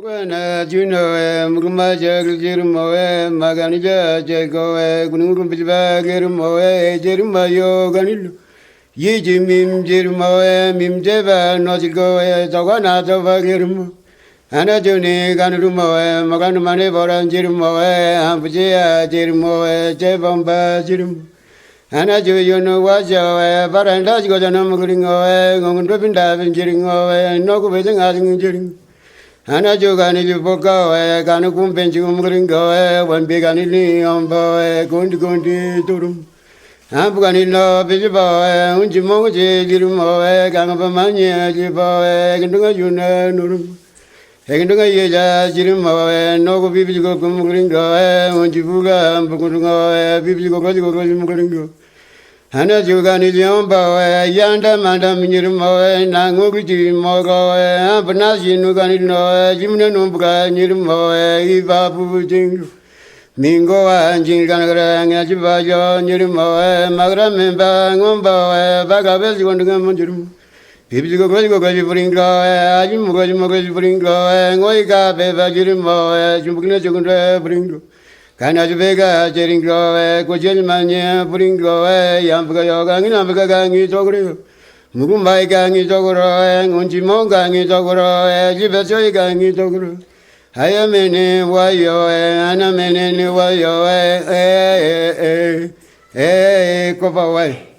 Mogana Juno, Murumaja, Jerumoe, Maganija, Jago, Gunum Piva, Gerumoe, Jerumayo, Ganilu, Yijimim, Jerumoe, Mimjeva, Nozigo, Zawana, Zova, Gerumo, Anajuni, Ganumoe, Maganumane, Boran, Jerumoe, Ampujia, Jerumoe, Jebomba, Jerum. Anaju, you know what you are, but I don't go to Namuringo, Gundupinda, Jeringo, no good asking Jering. Anajogani Boka, Ganakum Benchum Gringo, one big anili on boy, going to Turum. Ambuganino, Visibo, Unjimoji, Jirumo, Ganapamania, Jibo, Gandunga Juna, Nurum. Egandunga Yaja, Jirumo, no Bibigo Gringo, Unjibuga, Bukungo, Bibigo Gringo. Anajogani Jumbo, Yanda Madam Nirmo, Nanguji Mogo, Abanashi Nuganino, Jimna Numbuka, Nirmo, Iva Pujing, Mingo and Jingangra, Yajibajo, Nirmo, Magra Memba, Ngombo, Bagabes, Gondamunjum. If you go to Bringo, Ajimugo Bringo, Ngoika, Beva Jirimo, Jumbuka Jugunda Bringo. Kanajvega, Jeringo, Kojilmania, Bringo, Yambuka Yogang, Nambuka Gangi Togro, Mugumbai Gangi Togro, Unjimo Gangi Togro, Jibasoy Gangi Togro. I am in Wayo, Anamene Wayo, Copa Way.